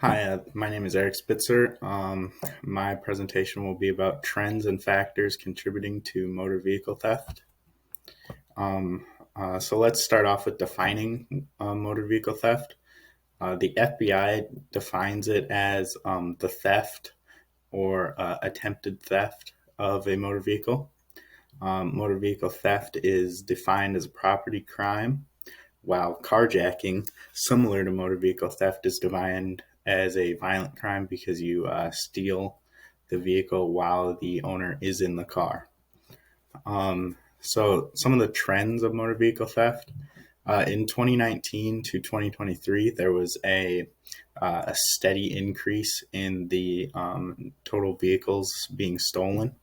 Hi, my name is Eric Spitzer. My presentation will be about trends and factors contributing to motor vehicle theft. Um, so let's start off with defining motor vehicle theft. The FBI defines it as the theft or attempted theft of a motor vehicle. Motor vehicle theft is defined as a property crime, while carjacking, similar to motor vehicle theft, is defined as a violent crime because you steal the vehicle while the owner is in the car. So, some of the trends of motor vehicle theft in 2019 to 2023, there was a steady increase in the total vehicles being stolen.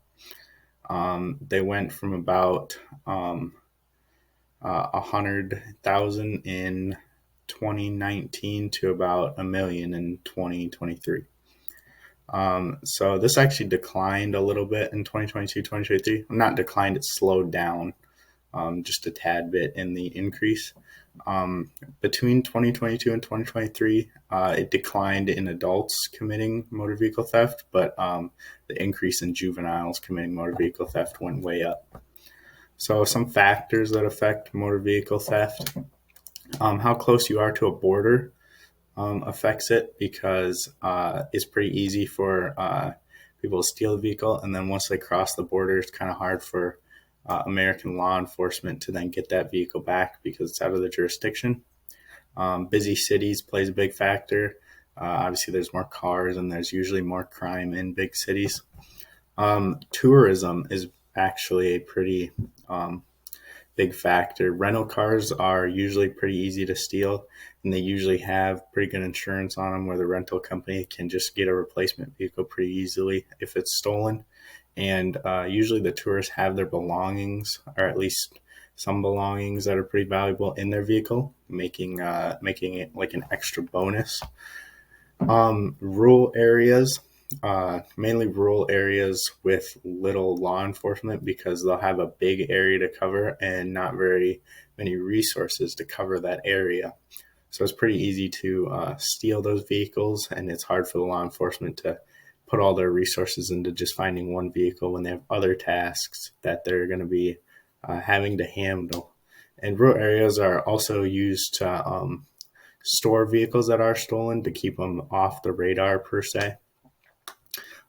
They went from about 100,000 in 2019 to about a million in 2023. So this actually declined a little bit in 2022, 2023. Not declined, it slowed down just a tad bit in the increase. Between 2022 and 2023, it declined in adults committing motor vehicle theft, but the increase in juveniles committing motor vehicle theft went way up. So, some factors that affect motor vehicle theft: how close you are to a border affects it because it's pretty easy for people to steal a vehicle, and then once they cross the border, it's kind of hard for American law enforcement to then get that vehicle back because it's out of the jurisdiction. Busy cities plays a big factor. Obviously, there's more cars and there's usually more crime in big cities. Tourism is actually a pretty big factor. Rental cars are usually pretty easy to steal, and they usually have pretty good insurance on them where the rental company can just get a replacement vehicle pretty easily if it's stolen. And usually the tourists have their belongings, or at least some belongings that are pretty valuable in their vehicle, making it like an extra bonus. Rural areas, mainly rural areas with little law enforcement because they'll have a big area to cover and not very many resources to cover that area. So it's pretty easy to steal those vehicles, and it's hard for the law enforcement to put all their resources into just finding one vehicle when they have other tasks that they're going to be having to handle. And rural areas are also used to store vehicles that are stolen to keep them off the radar per se.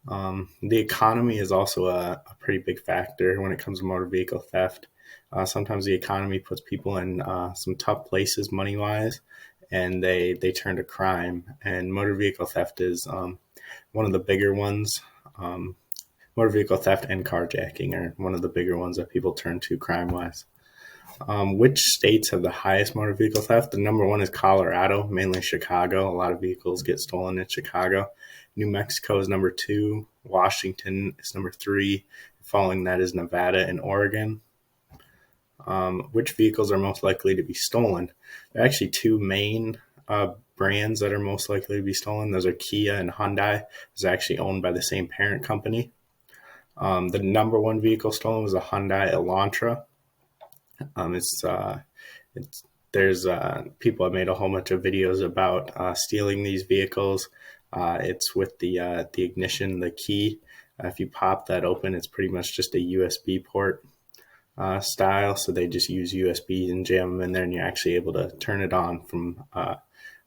The economy is also a pretty big factor when it comes to motor vehicle theft. Sometimes the economy puts people in some tough places money wise, and they turn to crime. And motor vehicle theft is one of the bigger ones. Motor vehicle theft and carjacking are one of the bigger ones that people turn to crime wise. Which states have the highest motor vehicle theft? The number one is Colorado, mainly Chicago. A lot of vehicles get stolen in Chicago. New Mexico is number two. Washington is number three. Following that is Nevada and Oregon. Which vehicles are most likely to be stolen? There are actually two main brands that are most likely to be stolen. Those are Kia and Hyundai. It's actually owned by the same parent company. The number one vehicle stolen was a Hyundai Elantra. It's there's people have made a whole bunch of videos about stealing these vehicles. It's with the ignition, the key. If you pop that open, it's pretty much just a USB port style. So they just use USB and jam them in there, and you're actually able to turn it on from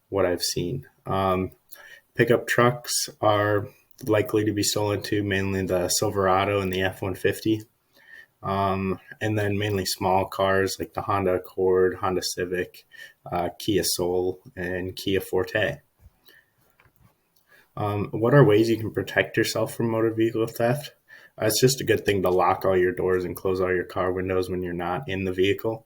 what I've seen. Pickup trucks are likely to be stolen too, mainly the Silverado and the F-150. And then mainly small cars like the Honda Accord, Honda Civic, Kia Soul, and Kia Forte. What are ways you can protect yourself from motor vehicle theft? It's just a good thing to lock all your doors and close all your car windows when you're not in the vehicle.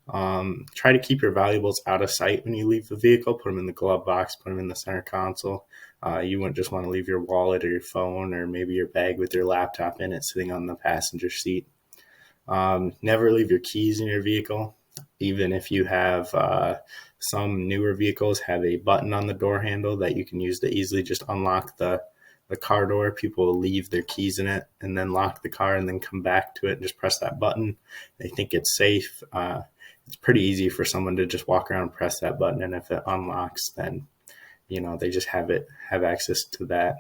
Try to keep your valuables out of sight when you leave the vehicle. Put them in the glove box, put them in the center console. You wouldn't just want to leave your wallet or your phone or maybe your bag with your laptop in it sitting on the passenger seat. Never leave your keys in your vehicle. Even if you have some newer vehicles have a button on the door handle that you can use to easily just unlock the car door. People will leave their keys in it and then lock the car and then come back to it and just press that button. They think it's safe. It's pretty easy for someone to just walk around and press that button, and if it unlocks, then they just have access to that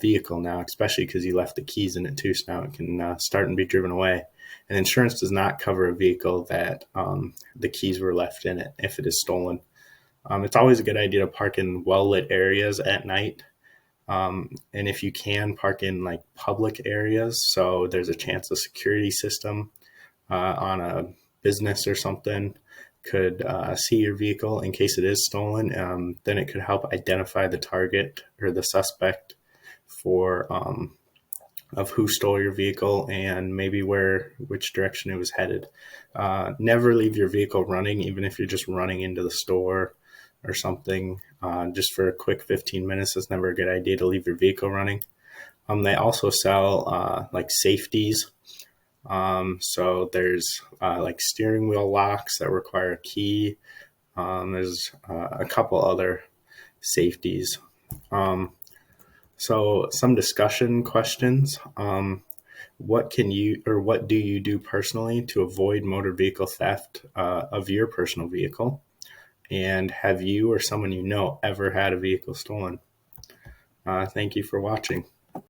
vehicle now, especially because you left the keys in it too. So now it can start and be driven away. And insurance does not cover a vehicle that the keys were left in it if it is stolen. It's always a good idea to park in well-lit areas at night. And if you can, park in like public areas. So there's a chance a security system on a business or something could see your vehicle in case it is stolen. Then it could help identify the target or the suspect for of who stole your vehicle and maybe which direction it was headed. Never leave your vehicle running, even if you're just running into the store or something. Just for a quick 15 minutes, it's never a good idea to leave your vehicle running. They also sell like safeties. So there's like steering wheel locks that require a key. There's a couple other safeties. So some discussion questions. What do you do personally to avoid motor vehicle theft of your personal vehicle? And have you or someone you know ever had a vehicle stolen? Thank you for watching.